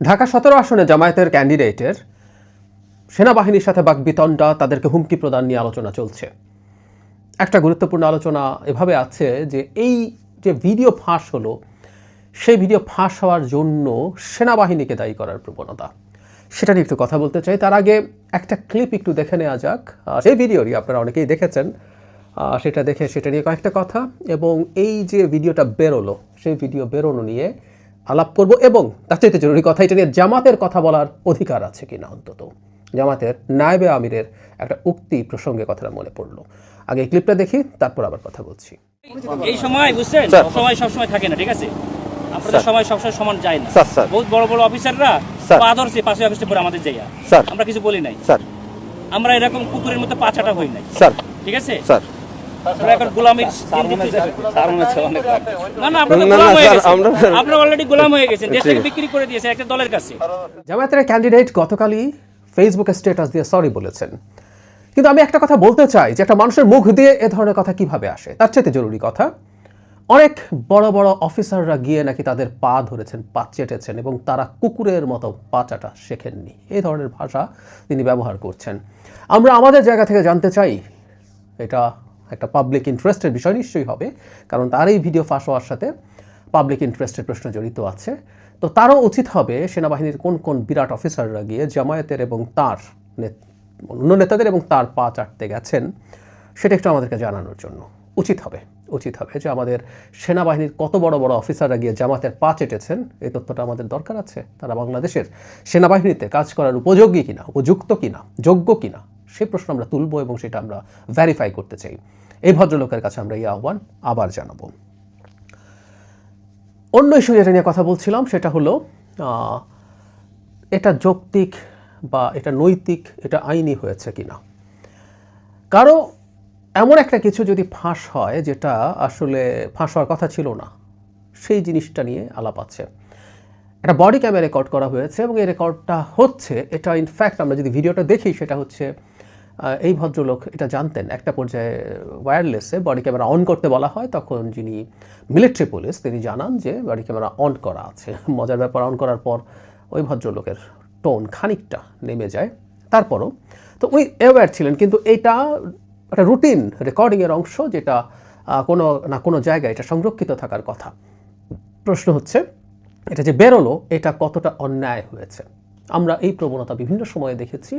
ঢাকা 17 আসনে জামায়াতের ক্যান্ডিডেটের সেনাবাহিনীর সাথে বাকবিতণ্ডা, তাদেরকে হুমকি প্রদান নিয়ে আলোচনা চলছে। একটা গুরুত্বপূর্ণ আলোচনা এভাবে আছে যে এই যে ভিডিও ফাঁস হলো, সেই ভিডিও ফাঁস হওয়ার জন্য সেনাবাহিনীকে দায়ী করার প্রবণতা, সেটা নিয়ে একটু কথা বলতে চাই। তার আগে একটা ক্লিপ একটু দেখে নেওয়া যাক। সেই ভিডিওটি আপনারা অনেকেই দেখেছেন, সেটা দেখে সেটা নিয়ে কয়েকটা কথা, এবং এই যে ভিডিওটা বেরোলো সেই ভিডিও বেরোনো নিয়ে আলাপ করব, এবং তার চাইতে জরুরি কথা, এটা নিয়ে জামাতের কথা বলার অধিকার আছে কিনা, অন্তত জামাতের নায়েবে আমিরের একটা উক্তি প্রসঙ্গে কথাটা মনে পড়লো। আগে এই ক্লিপটা দেখি, তারপর আবার কথা বলছি। এই সময় বুঝছেন, সময় সবসময় থাকে না, ঠিক আছে? আপনাদের সময় সবসময় সমান যায় না। বহুত বড় বড় অফিসাররা পা ধরছে 5 আগস্টের পরে আমাদের জায়গা, আমরা কিছু বলি নাই স্যার। আমরা এরকম কুকুরের মতো পাছাটা হই নাই স্যার, ঠিক আছে স্যার? এখন গোলামির না না, আপনারা অলরেডি গোলাম হয়ে গেছেন, দেশটাকে বিক্রি করে দিয়েছে একটা দলের কাছে। জামায়াতের ক্যান্ডিডেট গতকালই ফেসবুকে স্ট্যাটাস দিয়ে সরি বলেছেন, কিন্তু আমি একটা কথা বলতে চাই যে একটা মানুষের মুখ দিয়ে এ ধরনের কথা কিভাবে আসে। তার চাইতে জরুরি কথা, অনেক বড় বড় অফিসাররা গিয়ে নাকি তাদের পা ধরেছেন, পা চেটেছেন, এবং তারা কুকুরের মতো পা চাটা শেখেননি। এই ধরনের ভাষা তিনি ব্যবহার করছেন। আমরা আমাদের জায়গা থেকে জানতে চাই, এটা একটা পাবলিক ইন্টারেস্টের বিষয় নিশ্চয়ই হবে, কারণ তার এই ভিডিও ফাঁস হওয়ার সাথে পাবলিক ইন্টারেস্টের প্রশ্ন জড়িত আছে। তো তারও উচিত হবে সেনাবাহিনীর কোন কোন বিরাট অফিসাররা গিয়ে জামায়াতের এবং তার অন্য নেতাদের এবং তার পা চাটতে গেছেন, সেটা একটু আমাদেরকে জানানোর জন্য উচিত হবে যে আমাদের সেনাবাহিনীর কত বড় বড় অফিসাররা গিয়ে জামাতের পা চেটেছেন, এই তথ্যটা আমাদের দরকার আছে। তারা বাংলাদেশের সেনাবাহিনীতে কাজ করার উপযোগী কিনা, উপযুক্ত কিনা, যোগ্য কিনা, সেই প্রশ্ন আমরা তুলব এবং সেটা আমরা ভেরিফাই করতে চাই। এই ভদ্রলোকের কাছে আমরা এই আহ্বান আবার জানাবো। অন্য ইস্যু যেটা নিয়ে কথা বলছিলাম সেটা হলো, এটা যৌক্তিক বা এটা নৈতিক, এটা আইনি হয়েছে কিনা। কারো এমন একটা কিছু যদি ফাঁস হয় যেটা আসলে ফাঁস হওয়ার কথা ছিল না, সেই জিনিসটা নিয়ে আলাপ আছে। একটা বডি ক্যামেরা রেকর্ড করা হয়েছে এবং এই রেকর্ডটা হচ্ছে, এটা ইনফ্যাক্ট আমরা যদি ভিডিওটা দেখি সেটা হচ্ছে, এই ভদ্রলোক এটা জানতেন। একটা পর্যায়ে ওয়্যারলেসে বডি ক্যামেরা অন করতে বলা হয়, তখন যিনি মিলিটারি পুলিশ তিনি জানান যে বডি ক্যামেরা অন করা আছে। মজার ব্যাপার, অন করার পর ওই ভদ্রলোকের টোন খানিকটা নেমে যায়। তারপরও তো উনি অ্যাওয়্যার ছিলেন, কিন্তু এটা একটা রুটিন রেকর্ডিংয়ের অংশ, যেটা কোনো না কোনো জায়গায় এটা সংরক্ষিত থাকার কথা। প্রশ্ন হচ্ছে, এটা যে বেরোলো এটা কতটা অন্যায় হয়েছে। আমরা এই প্রবণতা বিভিন্ন সময়ে দেখেছি,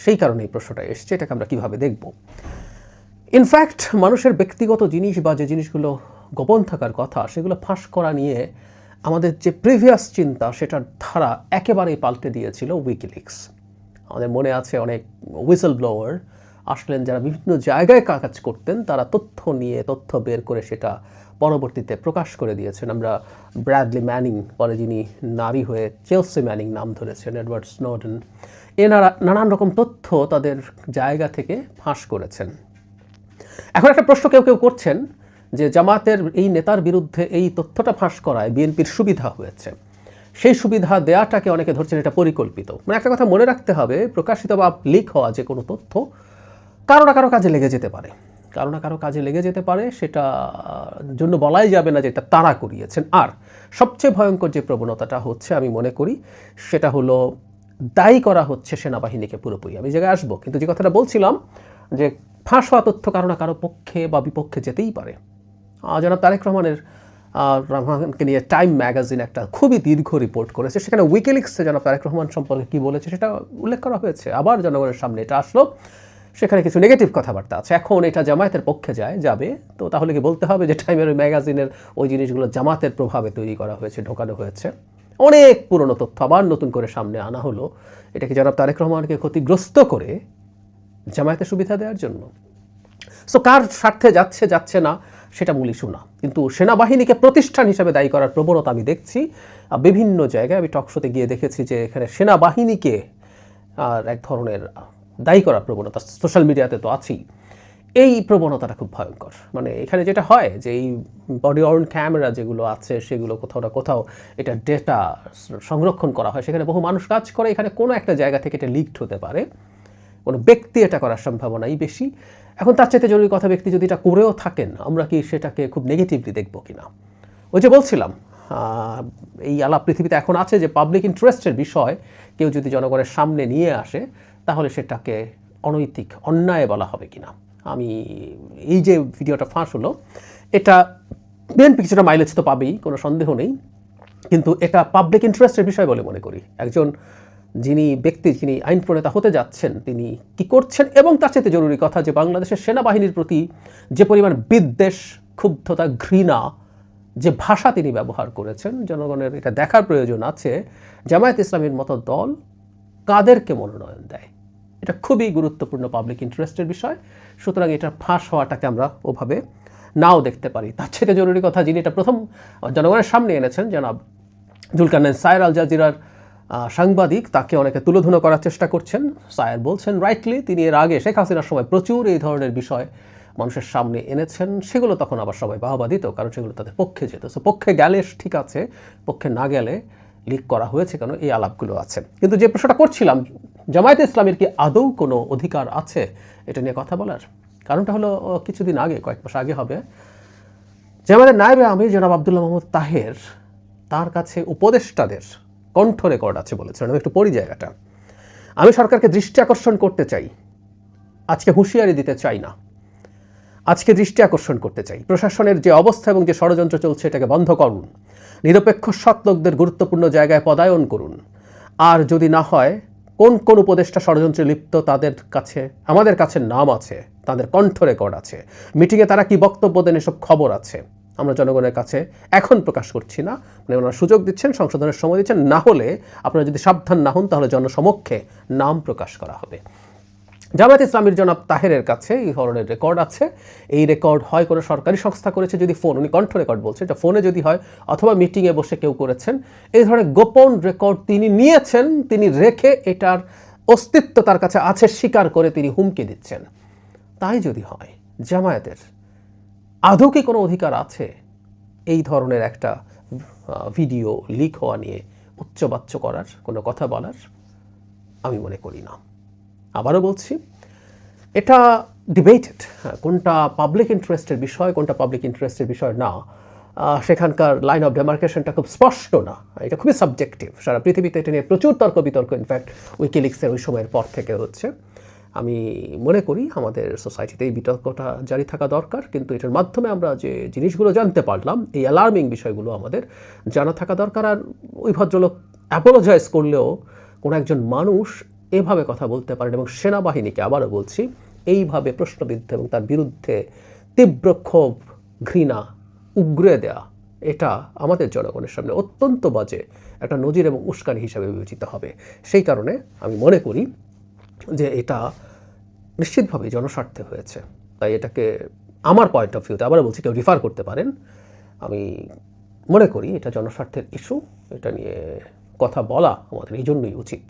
সেই কারণে এই প্রশ্নটা এসছে, এটাকে আমরা কীভাবে দেখব। ইনফ্যাক্ট মানুষের ব্যক্তিগত জিনিস বা যে জিনিসগুলো গোপন থাকার কথা, সেগুলো ফাঁস করা নিয়ে আমাদের যে প্রিভিয়াস চিন্তা, সেটার ধারা একেবারেই পাল্টে দিয়েছিল উইকিলিক্স। আমাদের মনে আছে অনেক হুইসেল ব্লোয়ার আসলেন, যারা বিভিন্ন জায়গায় কাজ করতেন, তারা তথ্য বের করে সেটা পরবর্তীতে প্রকাশ করে দিয়েছেন। আমরা ব্র্যাডলি ম্যানিং, পরে যিনি নারী হয়ে চেলসি ম্যানিং নাম ধরেছেন, এডওয়ার্ড স্নোডেন, এনারা নানান রকম তথ্য তাদের জায়গা থেকে ফাঁস করেছেন। এখন একটা প্রশ্ন কেউ কেউ করছেন যে জামাতের এই নেতার বিরুদ্ধে এই তথ্যটা ফাঁস করায় বিএনপির সুবিধা হয়েছে। সেই সুবিধা দেওয়াটাকে অনেকে ধরছেন এটা পরিকল্পিত। মানে একটা কথা মনে রাখতে হবে, প্রকাশিত বা লিক হওয়া যে কোনো তথ্য কারো না কারো কাজে লেগে যেতে পারে, সেটা জন্য বলাই যাবে না যে এটা তারা করিয়েছেন। আর সবচেয়ে ভয়ঙ্কর যে প্রবণতাটা হচ্ছে, আমি মনে করি সেটা হলো দায়ী করা হচ্ছে সেনাবাহিনীকে পুরোপুরি। আমি জায়গায় আসবো, কিন্তু যে কথাটা বলছিলাম যে ফাঁস হওয়া তথ্য কারো না কারো পক্ষে বা বিপক্ষে যেতেই পারে। জনাব তারেক রহমানকে নিয়ে টাইম ম্যাগাজিন একটা খুবই দীর্ঘ রিপোর্ট করেছে, সেখানে উইকিলিক্সে জনাব তারেক রহমান সম্পর্কে কী বলেছে সেটা উল্লেখ করা হয়েছে। আবার জনগণের সামনে এটা আসলো, সেখানে কিছু নেগেটিভ কথাবার্তা আছে। এখন এটা জামায়াতের পক্ষে যাবে, তো তাহলে কি বলতে হবে যে টাইমের ওই ম্যাগাজিনের ওই জিনিসগুলো জামাতের প্রভাবে তৈরি করা হয়েছে, ঢোকানো হয়েছে? অনেক পুরনো তথ্য আবার নতুন করে সামনে আনা হলো। এটা কি জনাব তারেক রহমানকে ক্ষতিগ্রস্ত করে জামায়াতের সুবিধা দেওয়ার জন্য? সো কার স্বার্থে যাচ্ছে না সেটা মূল ইস্যু না, কিন্তু সেনাবাহিনীকে প্রতিষ্ঠান হিসেবে দায়ী করার প্রবণতা আমি দেখছি বিভিন্ন জায়গায়। আমি টকশোতে গিয়ে দেখেছি যে এখানে সেনাবাহিনীকে আর এক ধরনের দায়ী করার প্রবণতা, সোশ্যাল মিডিয়াতে তো আছেই। এই প্রবণতাটা খুব ভয়ঙ্কর। মানে এখানে যেটা হয় যে এই বডি অন ক্যামেরা যেগুলো আছে, সেগুলো কোথাও না কোথাও এটা ডেটা সংরক্ষণ করা হয়, সেখানে বহু মানুষ কাজ করে। এখানে কোনো একটা জায়গা থেকে এটা লিকড হতে পারে, কোনো ব্যক্তি এটা করার সম্ভাবনাই বেশি। এখন তার চাইতে জরুরি কথা, ব্যক্তি যদি এটা করেও থাকেন, আমরা কি সেটাকে খুব নেগেটিভলি দেখব কিনা? ওই যে বলছিলাম, এই আলাপ পৃথিবীতে এখন আছে যে পাবলিক ইন্টারেস্টের বিষয় কেউ যদি জনগণের সামনে নিয়ে আসে তাহলে সেটাকে অনৈতিক অন্যায় বলা হবে কিনা। আমি এই যে ভিডিওটা ফাঁস হলো এটা বিএনপি কিছুটা মাইলেজ তো পাবেই, কোনো সন্দেহ নেই, কিন্তু এটা পাবলিক ইন্টারেস্টের বিষয় বলে মনে করি। একজন যিনি আইন প্রণেতা হতে যাচ্ছেন তিনি কি করছেন, এবং তার চাইতে জরুরি কথা যে বাংলাদেশের সেনাবাহিনীর প্রতি যে পরিমাণ বিদ্বেষ, ক্ষুব্ধতা, ঘৃণা, যে ভাষা তিনি ব্যবহার করেছেন, জনগণের এটা দেখার প্রয়োজন আছে জামায়াত ইসলামীর মতো দল কাদেরকে মনোনয়ন দেয়। এটা খুবই গুরুত্বপূর্ণ পাবলিক ইন্টারেস্টের বিষয়। সুতরাং এটা ফাঁস হওয়াটাকে আমরা ওভাবে নাও দেখতে পারি। তার চেয়ে জরুরি কথা যিনি এটা প্রথম জনগণের সামনে এনেছেন জনাব জুলকারনাইন সায়ের, আল জাজিরার সাংবাদিক, তাকে অনেকে তুলোধুনো করার চেষ্টা করছেন। সায়ের বলছেন রাইটলি তিনি এর আগে শেখ হাসিনার সময় প্রচুর এই ধরনের বিষয় মানুষের সামনে এনেছেন, সেগুলো তখন আবার সবাই বাহবা দিত কারণ সেগুলো তাদের পক্ষে যেত। সো পক্ষে গেলে ঠিক আছে, পক্ষে না গেলে লিক করা হয়েছে কেন, এই আলাপগুলো আছে। কিন্তু যে প্রশ্নটা করছিলাম, জামায়াতে ইসলামীর কি আদৌ কোনো অধিকার আছে এটা নিয়ে কথা বলার? কারণটা হলো কিছুদিন আগে, কয়েক মাস আগে হবে, জামায়াতের নায়েবে আমির জনাব আব্দুল্লাহ মাহমুদ তাহের তার কাছে উপদেষ্টাদের কণ্ঠ রেকর্ড আছে বলেছেন। আমি একটু পড়ি জায়গাটা। আমি সরকারকে দৃষ্টি আকর্ষণ করতে চাই, আজকে হুঁশিয়ারি দিতে চাই না, আজকে দৃষ্টি আকর্ষণ করতে চাই। প্রশাসনের যে অবস্থা এবং যে ষড়যন্ত্র চলছে এটাকে বন্ধ করুন, নিরপেক্ষ সৎ লোকদের গুরুত্বপূর্ণ জায়গায় পদায়ন করুন, আর যদি না হয় কোন কোন উপদেষ্টা ষড়যন্ত্রে লিপ্ত তাদের কাছে আমাদের কাছে নাম আছে, তাদের কণ্ঠ রেকর্ড আছে, মিটিংয়ে তারা কি বক্তব্য দেন এসব খবর আছে। আমরা জনগণের কাছে এখন প্রকাশ করছি না, মানে ওনারা সুযোগ দিচ্ছেন, সংশোধনের সময় দিচ্ছেন, না হলে আপনারা যদি সাবধান না হন তাহলে জনসমক্ষে নাম প্রকাশ করা হবে। জামায়াত ইসলামীর জনাব তাহেরের কাছে এই ধরনের রেকর্ড আছে। এই রেকর্ড হয় কোনো সরকারি সংস্থা করেছে, যদি ফোন, উনি কণ্ঠ রেকর্ড বলছেন, এটা ফোনে যদি হয়, অথবা মিটিংয়ে বসে কেউ করেছেন। এই ধরনের গোপন রেকর্ড তিনি নিয়েছেন, তিনি রেখে এটার অস্তিত্ব তার কাছে আছে স্বীকার করে তিনি হুমকি দিচ্ছেন। তাই যদি হয়, জামায়াতের আদৌ কি কোনো অধিকার আছে এই ধরনের একটা ভিডিও লিক হওয়া নিয়ে উচ্চবাচ্য করার, কোনো কথা বলার? আমি মনে করি না। আবারও বলছি, এটা ডিবেটেড, কোনটা পাবলিক ইন্টারেস্টের বিষয়, কোনটা পাবলিক ইন্টারেস্টের বিষয় না, সেখানকার লাইন অফ ডেমার্কেশনটা খুব স্পষ্ট না, এটা খুবই সাবজেক্টিভ। সারা পৃথিবীতে এটা নিয়ে প্রচুর তর্ক বিতর্ক, ইনফ্যাক্ট উইকিলিক্সের ওই সময়ের পর থেকে হচ্ছে। আমি মনে করি আমাদের সোসাইটিতে এই বিতর্কটা জারি থাকা দরকার, কিন্তু এটার মাধ্যমে আমরা যে জিনিসগুলো জানতে পারলাম, এই অ্যালার্মিং বিষয়গুলো আমাদের জানা থাকা দরকার। আর ওই ভদ্রলোক অ্যাপোলোজাইজ করলেও কোনো একজন মানুষ এভাবে কথা বলতে পারেন, এবং সেনাবাহিনীকে আবারও বলছি এইভাবে প্রশ্নবিদ্ধ এবং তার বিরুদ্ধে তীব্র ক্ষোভ, ঘৃণা উগরে দেয়া, এটা আমাদের জনগণের সামনে অত্যন্ত বাজে একটা নজির এবং উস্কানি হিসাবে বিবেচিত হবে। সেই কারণে আমি মনে করি যে এটা নিশ্চিতভাবে জনস্বার্থে হয়েছে। তাই এটাকে আমার পয়েন্ট অফ ভিউতে, আবারও বলছি, কেউ রিফার করতে পারেন, আমি মনে করি এটা জনস্বার্থের ইস্যু, এটা নিয়ে কথা বলা আমাদের এই জন্যই উচিত।